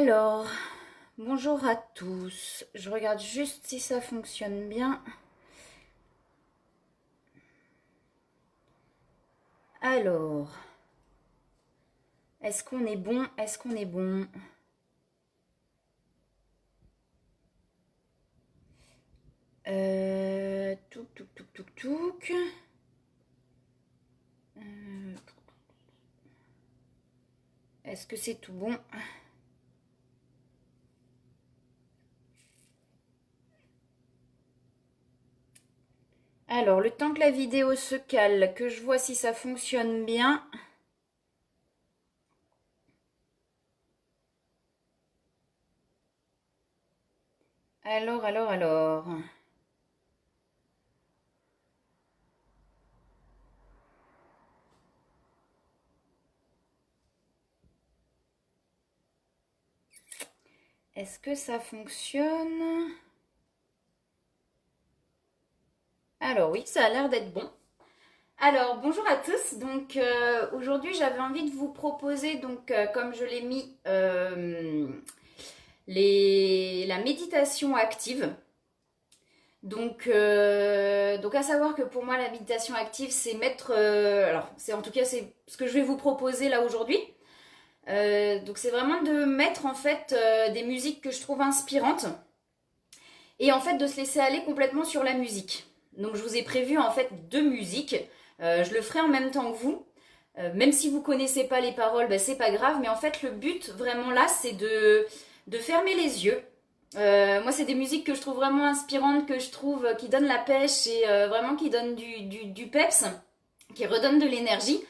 Alors, bonjour à tous. Je regarde juste si ça fonctionne bien. Alors, est-ce qu'on est bon? Est-ce qu'on est bon? Touk, touk, touk, touk, touk. Est-ce que c'est tout bon? Alors, le temps que la vidéo se cale, que je vois si ça fonctionne bien. Alors. Est-ce que ça fonctionne? Alors oui, ça a l'air d'être bon. Alors, bonjour à tous. Donc, aujourd'hui, j'avais envie de vous proposer, donc, comme je l'ai mis, la méditation active. Donc, à savoir que pour moi, la méditation active, c'est mettre, alors, c'est en tout cas, c'est ce que je vais vous proposer là aujourd'hui. Donc, c'est vraiment de mettre en fait des musiques que je trouve inspirantes et en fait de se laisser aller complètement sur la musique. Donc, je vous ai prévu en fait deux musiques. Je le ferai en même temps que vous. Même si vous connaissez pas les paroles, ben, c'est pas grave. Mais en fait, le but vraiment là, c'est de fermer les yeux. Moi, c'est des musiques que je trouve vraiment inspirantes, que je trouve qui donnent la pêche et vraiment qui donnent du peps, qui redonnent de l'énergie.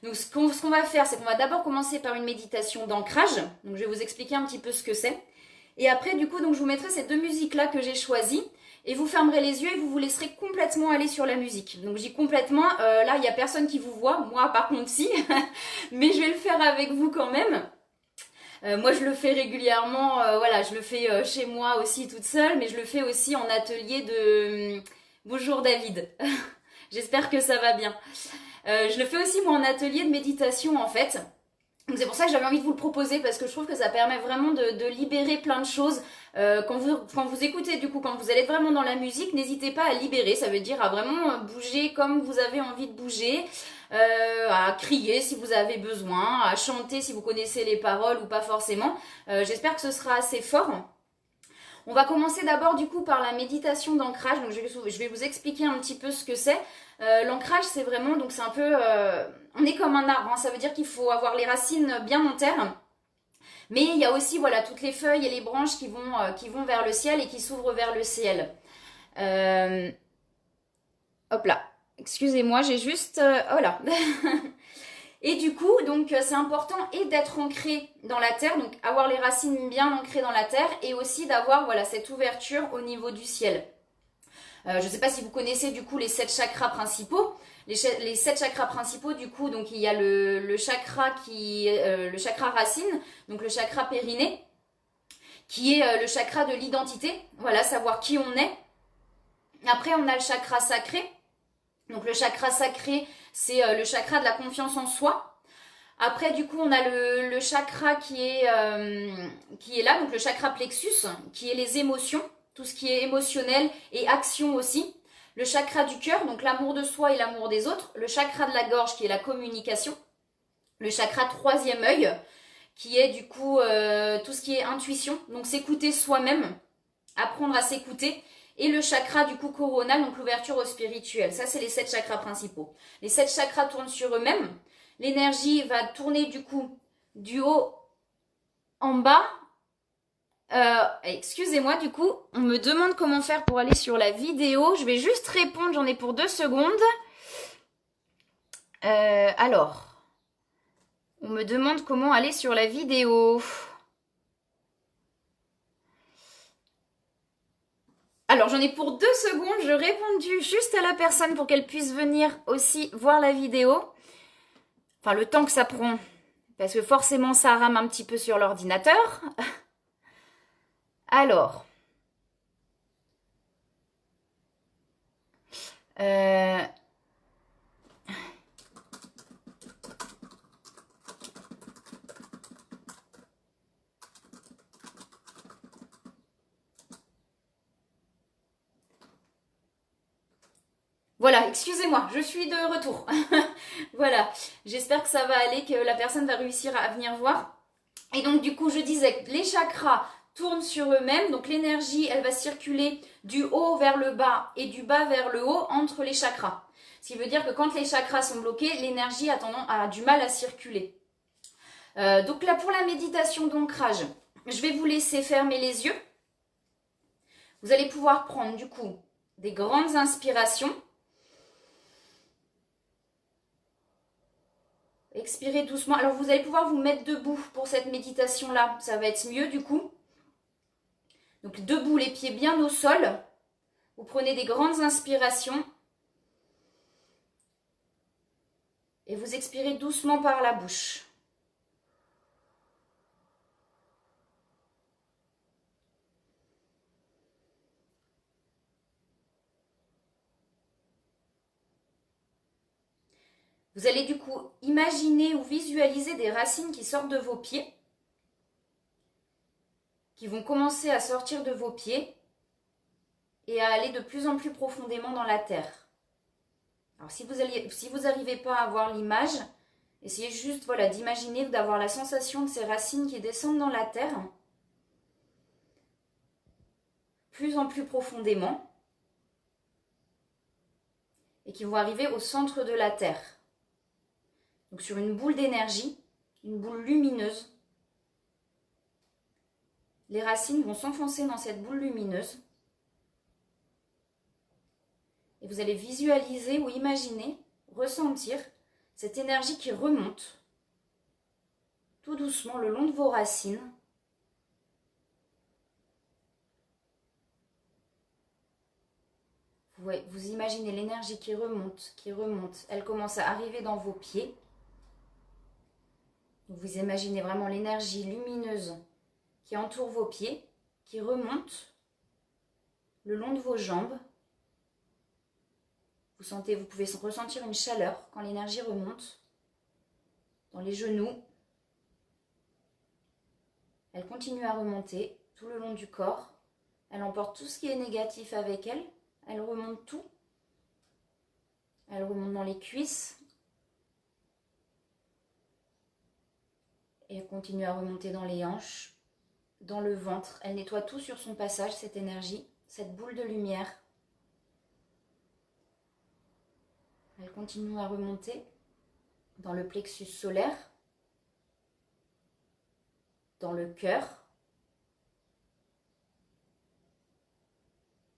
Donc, ce qu'on va faire, c'est qu'on va d'abord commencer par une méditation d'ancrage. Donc, je vais vous expliquer un petit peu ce que c'est. Et après, du coup, donc, je vous mettrai ces deux musiques-là que j'ai choisies. Et vous fermerez les yeux et vous vous laisserez complètement aller sur la musique. Donc, je dis complètement, là, il n'y a personne qui vous voit. Moi, par contre, si. Mais je vais le faire avec vous quand même. Moi, je le fais régulièrement. Voilà, je le fais chez moi aussi toute seule. Mais je le fais aussi en atelier de... Bonjour David. J'espère que ça va bien. Je le fais aussi moi en atelier de méditation en fait. Donc c'est pour ça que j'avais envie de vous le proposer parce que je trouve que ça permet vraiment de libérer plein de choses. Quand vous écoutez du coup, quand vous allez vraiment dans la musique, n'hésitez pas à libérer. Ça veut dire à vraiment bouger comme vous avez envie de bouger, à crier si vous avez besoin, à chanter si vous connaissez les paroles ou pas forcément. J'espère que ce sera assez fort. On va commencer d'abord du coup par la méditation d'ancrage. Donc je vais vous expliquer un petit peu ce que c'est. L'ancrage, c'est vraiment, donc c'est un peu, on est comme un arbre, hein. Ça veut dire qu'il faut avoir les racines bien en terre. Mais il y a aussi voilà toutes les feuilles et les branches qui vont vers le ciel et qui s'ouvrent vers le ciel. Euh, Hop là, excusez-moi, j'ai juste, oh là. Et du coup, donc c'est important et d'être ancré dans la terre, donc avoir les racines bien ancrées dans la terre et aussi d'avoir voilà cette ouverture au niveau du ciel. Je ne sais pas si vous connaissez du coup les 7 chakras principaux. Les 7 chakras principaux, du coup, donc il y a le chakra le chakra racine, donc le chakra périnée, qui est le chakra de l'identité. Voilà, savoir qui on est. Après, on a le chakra sacré. Donc le chakra sacré, c'est le chakra de la confiance en soi. Après, du coup, on a le chakra qui est là, donc le chakra plexus, qui est les émotions, tout ce qui est émotionnel et action aussi. Le chakra du cœur, donc l'amour de soi et l'amour des autres. Le chakra de la gorge, qui est la communication. Le chakra troisième œil, qui est du coup tout ce qui est intuition, donc s'écouter soi-même, apprendre à s'écouter. Et le chakra du coup coronal, donc l'ouverture au spirituel. Ça, c'est les 7 chakras principaux. Les 7 chakras tournent sur eux-mêmes. L'énergie va tourner du coup du haut en bas. Excusez-moi, du coup, on me demande comment faire pour aller sur la vidéo. Je vais juste répondre, j'en ai pour 2 secondes. Alors, on me demande comment aller sur la vidéo. Alors, j'en ai pour 2 secondes. Je répondu juste à la personne pour qu'elle puisse venir aussi voir la vidéo. Enfin, le temps que ça prend. Parce que forcément, ça rame un petit peu sur l'ordinateur. Alors. Euh, Voilà, excusez-moi, je suis de retour. Voilà, j'espère que ça va aller, que la personne va réussir à venir voir. Et donc du coup, je disais que les chakras tournent sur eux-mêmes, donc l'énergie, elle va circuler du haut vers le bas et du bas vers le haut entre les chakras. Ce qui veut dire que quand les chakras sont bloqués, l'énergie a du mal à circuler. Donc là, pour la méditation d'ancrage, je vais vous laisser fermer les yeux. Vous allez pouvoir prendre du coup des grandes inspirations. Expirez doucement. Alors vous allez pouvoir vous mettre debout pour cette méditation-là. Ça va être mieux du coup. Donc debout, les pieds bien au sol. Vous prenez des grandes inspirations. Et vous expirez doucement par la bouche. Vous allez du coup imaginer ou visualiser des racines qui sortent de vos pieds, qui vont commencer à sortir de vos pieds et à aller de plus en plus profondément dans la terre. Alors si vous n'arrivez pas à voir l'image, essayez juste voilà, d'imaginer, d'avoir la sensation de ces racines qui descendent dans la terre, plus en plus profondément, et qui vont arriver au centre de la terre. Donc sur une boule d'énergie, une boule lumineuse, les racines vont s'enfoncer dans cette boule lumineuse et vous allez visualiser ou imaginer, ressentir cette énergie qui remonte tout doucement le long de vos racines. Vous imaginez l'énergie qui remonte, elle commence à arriver dans vos pieds. Vous imaginez vraiment l'énergie lumineuse qui entoure vos pieds, qui remonte le long de vos jambes. Vous pouvez ressentir une chaleur quand l'énergie remonte dans les genoux. Elle continue à remonter tout le long du corps. Elle emporte tout ce qui est négatif avec elle. Elle remonte tout. Elle remonte dans les cuisses. Et elle continue à remonter dans les hanches, dans le ventre. Elle nettoie tout sur son passage, cette énergie, cette boule de lumière. Elle continue à remonter dans le plexus solaire, dans le cœur.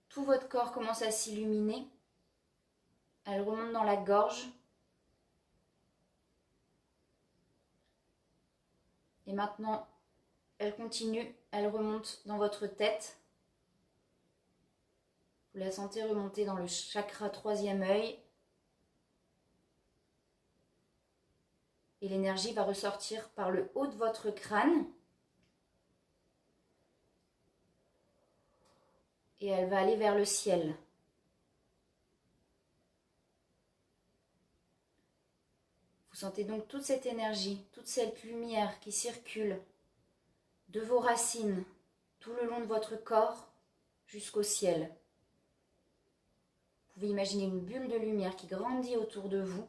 Tout votre corps commence à s'illuminer. Elle remonte dans la gorge. Et maintenant, elle continue, elle remonte dans votre tête. Vous la sentez remonter dans le chakra 3e œil. Et l'énergie va ressortir par le haut de votre crâne. Et elle va aller vers le ciel. Vous sentez donc toute cette énergie, toute cette lumière qui circule de vos racines tout le long de votre corps jusqu'au ciel. Vous pouvez imaginer une bulle de lumière qui grandit autour de vous.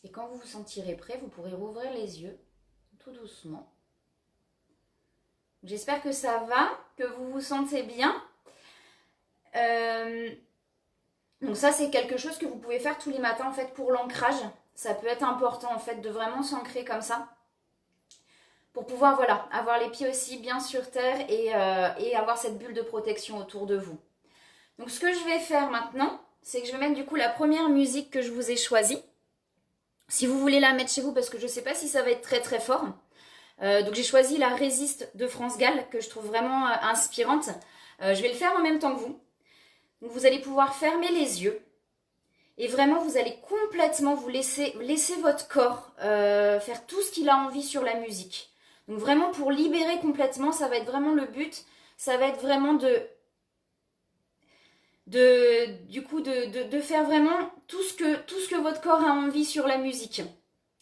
Et quand vous vous sentirez prêt, vous pourrez rouvrir les yeux tout doucement. J'espère que ça va, que vous vous sentez bien. Donc ça, c'est quelque chose que vous pouvez faire tous les matins en fait pour l'ancrage. Ça peut être important en fait de vraiment s'ancrer comme ça. Pour pouvoir voilà, avoir les pieds aussi bien sur terre et avoir cette bulle de protection autour de vous. Donc ce que je vais faire maintenant, c'est que je vais mettre du coup la première musique que je vous ai choisie. Si vous voulez la mettre chez vous, parce que je ne sais pas si ça va être très très fort. Donc j'ai choisi la Résiste de France Gall, que je trouve vraiment inspirante. Je vais le faire en même temps que vous. Donc vous allez pouvoir fermer les yeux. Et vraiment, vous allez complètement vous laisser votre corps faire tout ce qu'il a envie sur la musique. Donc vraiment pour libérer complètement, ça va être vraiment le but. Ça va être vraiment de du coup, de faire vraiment tout ce que votre corps a envie sur la musique.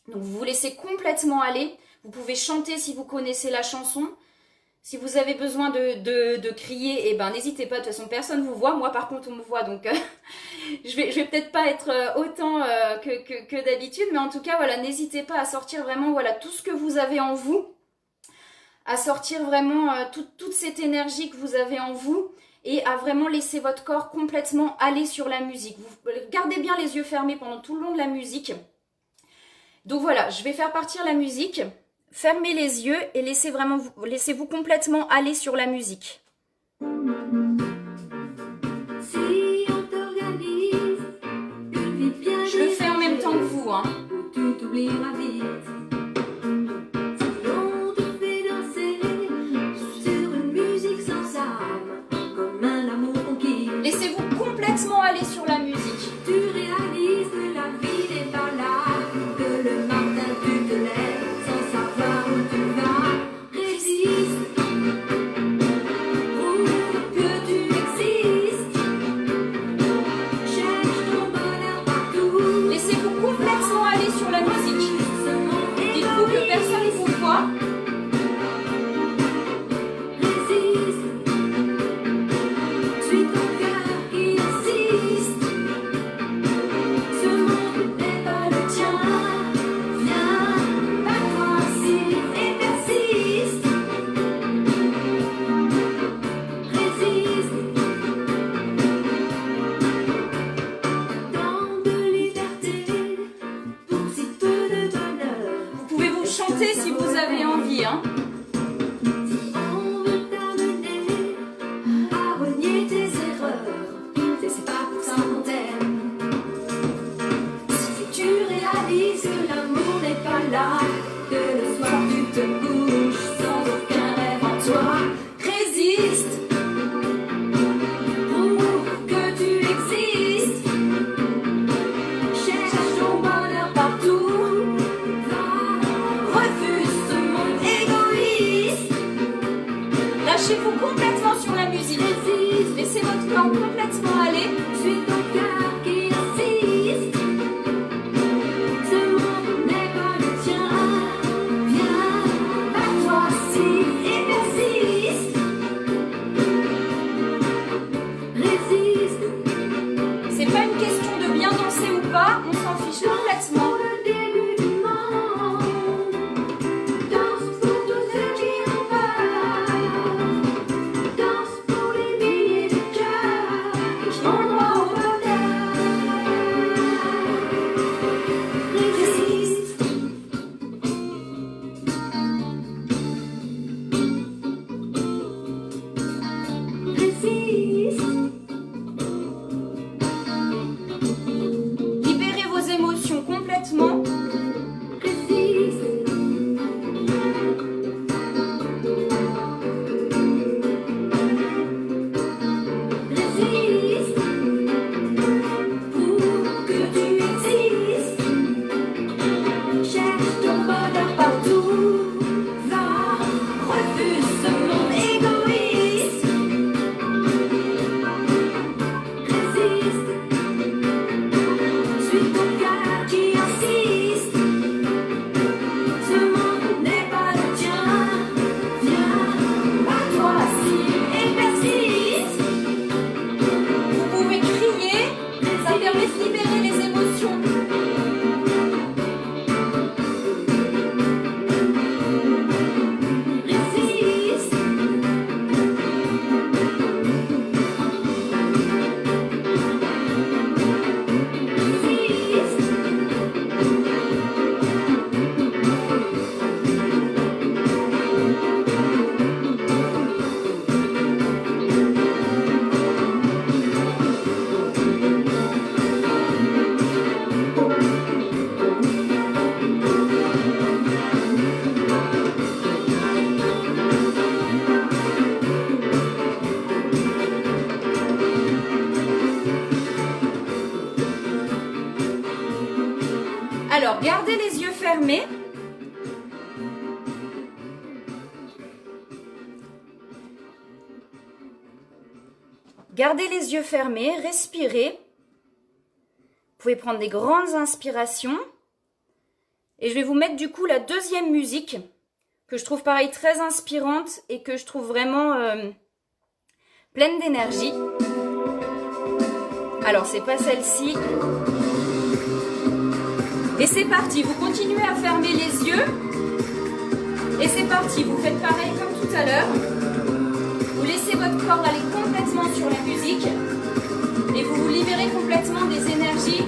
Donc vous vous laissez complètement aller. Vous pouvez chanter si vous connaissez la chanson. Si vous avez besoin de crier, eh ben n'hésitez pas. De toute façon, personne vous voit. Moi, par contre, on me voit. Donc je vais peut-être pas être autant que d'habitude. Mais en tout cas, voilà, n'hésitez pas à sortir vraiment voilà, tout ce que vous avez en vous. À sortir vraiment toute cette énergie que vous avez en vous. Et à vraiment laisser votre corps complètement aller sur la musique. Vous gardez bien les yeux fermés pendant tout le long de la musique. Donc voilà, je vais faire partir la musique. Fermez les yeux et laissez-vous complètement aller sur la musique. Si on t'organise une vie bien Je le fais en même temps que vous, hein. où tu t'oublieras vite. Si on te fait danser sur une musique sans âme, comme un amour conquis, Laissez-vous complètement aller sur la musique. tu réalises que la vie n'est pas là, que le matin tu te lèves sans savoir où tu vas. Résiste, prouve que tu existes, cherche ton bonheur partout. Laissez-vous complètement aller sur la musique. Ce monde est Dites-vous que personne ne vous voit. résiste, suis ton cœur qui insiste. Ce monde n'est pas le tien, viens, bats-toi si et persiste. Résiste, tant de liberté pour si peu de bonheur. Vous pouvez vous chanter si vous avez envie, hein. On veut t'amener à renier tes erreurs, c'est pas pour ça qu'on t'aime. Si tu réalises que l'amour n'est pas là, que le soir tu te couches sans aucun rêve en toi, résiste, prouve que tu existes, cherche ton bonheur partout, refuse ce monde égoïste. Lâchez-vous complètement sur la musique. Résiste, Laissez votre corps complètement aller. suis ton cœur qui insiste. Ce monde n'est pas le tien. Viens, bats-toi si et persiste. Résiste, C'est pas une question de bien danser ou pas, on s'en fiche complètement. pour le début du monde. Danse pour tous ceux qui ont peur. Danse pour les milliers de cœurs qui ont droit au bonheur. Résiste, résiste, Libérez vos émotions complètement. résiste. Résiste, prouve que tu existes, cherche ton bonheur partout, va, refuse ce monde égoïste. Résiste, suis ton cœur qui insiste, ce monde n'est pas le tien, viens, bats-toi si et persiste. Vous pouvez crier, ça permet de libérer les émotions. Résiste, résiste, Alors, gardez les yeux fermés. Gardez les yeux fermés, respirez. Vous pouvez prendre des grandes inspirations. Et je vais vous mettre du coup la deuxième musique que je trouve pareil très inspirante et que je trouve vraiment pleine d'énergie. Alors c'est pas celle-ci. Et c'est parti, vous continuez à fermer les yeux. Et c'est parti, vous faites pareil comme tout à l'heure. Vous laissez votre corps aller complètement sur la musique. Et vous vous libérez complètement des énergies.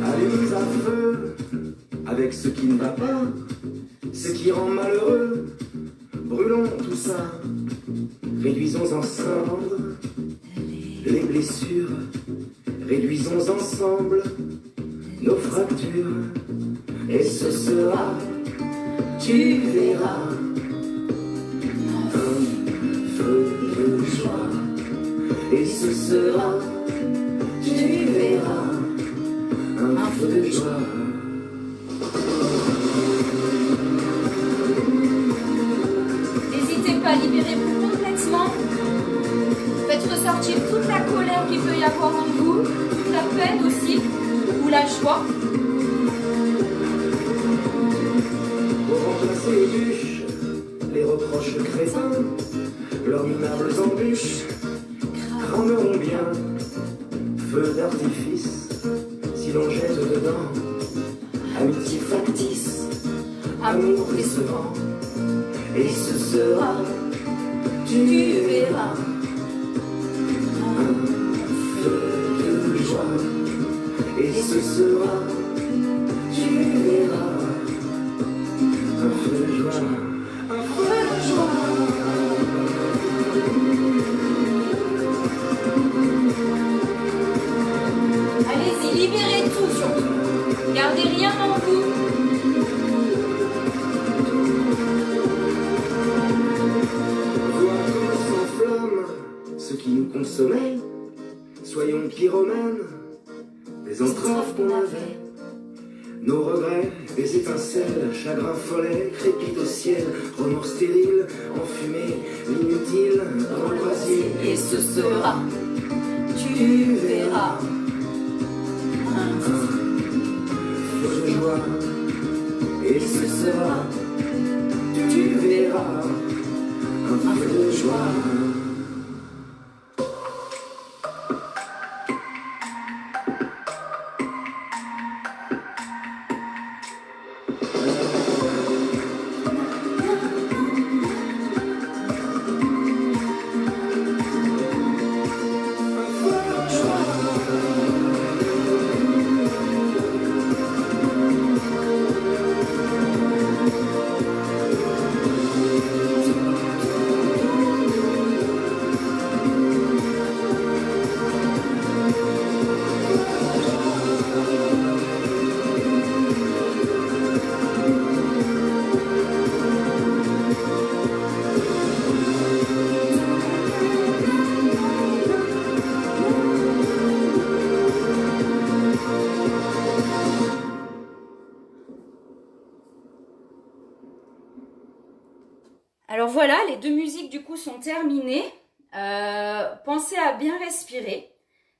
Allumons à feu avec ce qui ne va pas, ce qui rend malheureux. Brûlons tout ça, réduisons ensemble les blessures, réduisons ensemble nos fractures. Et ce sera, tu verras, un feu de joie. Et ce sera, tu verras, un feu de joie. N'hésitez pas, libérez-vous complètement. Faites ressortir toute la colère qu'il peut y avoir en vous, toute la peine aussi, ou la joie. Pour remplacer les bûches, les reproches crétins, leurs minables embûches, crameront bien. Feu d'artifice, si l'on jette dedans, amitié factice, amour décevant. Et ce sera, tu verras, un feu de joie. Et ce sera, tu verras, un feu de joie, un feu de joie. Allez-y, libérez tout surtout. Gardez rien en vous. Vois comme s'enflamme ce qui nous consommait. Soyons pyromanes des entraves qu'on avait. Nos regrets, des étincelles, chagrins follets, crépitent au ciel, remords stériles, enfumés, l'inutile dans le brasier. Et ce sera, tu verras, Un feu de joie. Et ce sera, tu verras, un feu de joie. Alors voilà, les deux musiques du coup sont terminées. Pensez à bien respirer.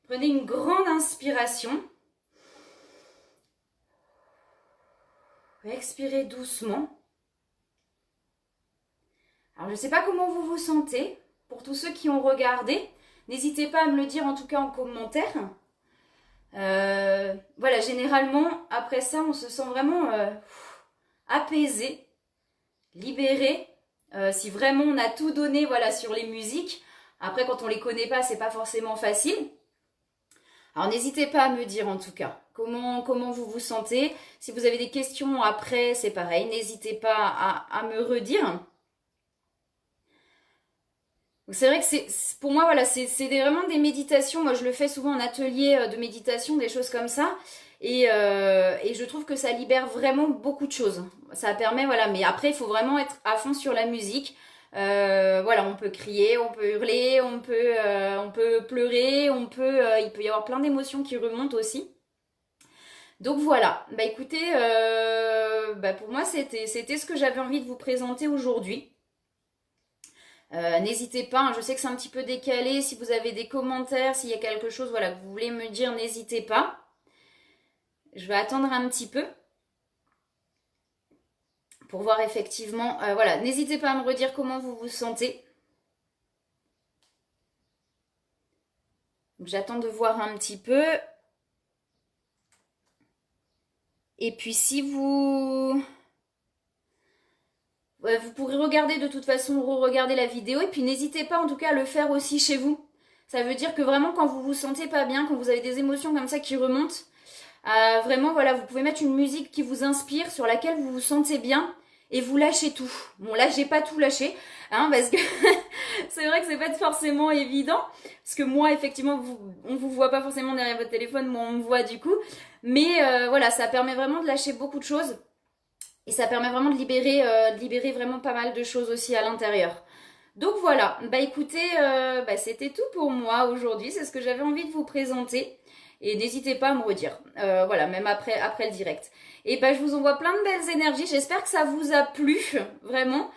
Prenez une grande inspiration. Expirez doucement. Alors je ne sais pas comment vous vous sentez. Pour tous ceux qui ont regardé, n'hésitez pas à me le dire en tout cas en commentaire. Voilà, généralement, après ça, on se sent vraiment apaisé, libéré. Si vraiment on a tout donné voilà, sur les musiques. Après, quand on les connaît pas, c'est pas forcément facile. Alors, n'hésitez pas à me dire en tout cas comment vous vous sentez. Si vous avez des questions après, c'est pareil. N'hésitez pas à me redire. C'est vrai que pour moi, voilà, c'est vraiment des méditations. Moi, je le fais souvent en atelier de méditation, des choses comme ça. Et je trouve que ça libère vraiment beaucoup de choses. Ça permet, voilà, mais après, il faut vraiment être à fond sur la musique. Voilà, on peut crier, on peut hurler, on peut pleurer, il peut y avoir plein d'émotions qui remontent aussi. Donc voilà, bah écoutez, pour moi, c'était ce que j'avais envie de vous présenter aujourd'hui. N'hésitez pas, hein, je sais que c'est un petit peu décalé. Si vous avez des commentaires, s'il y a quelque chose voilà, que vous voulez me dire, n'hésitez pas. Je vais attendre un petit peu pour voir effectivement. Voilà, n'hésitez pas à me redire comment vous vous sentez. J'attends de voir un petit peu. Et puis si vous... Vous pourrez regarder de toute façon, re-regarder la vidéo. Et puis n'hésitez pas en tout cas à le faire aussi chez vous. Ça veut dire que vraiment quand vous vous sentez pas bien, quand vous avez des émotions comme ça qui remontent, vraiment voilà, vous pouvez mettre une musique qui vous inspire, sur laquelle vous vous sentez bien. Et vous lâchez tout. Bon là j'ai pas tout lâché, hein, parce que c'est vrai que c'est pas forcément évident. Parce que moi effectivement on vous voit pas forcément derrière votre téléphone, moi on me voit du coup. Mais voilà, ça permet vraiment de lâcher beaucoup de choses. Et ça permet vraiment de libérer vraiment pas mal de choses aussi à l'intérieur. Donc voilà, bah écoutez, c'était tout pour moi aujourd'hui, c'est ce que j'avais envie de vous présenter. Et n'hésitez pas à me redire, voilà, même après le direct. Et bah je vous envoie plein de belles énergies, j'espère que ça vous a plu, vraiment.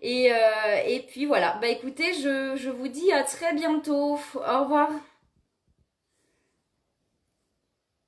Et puis voilà, bah écoutez, je vous dis à très bientôt, au revoir.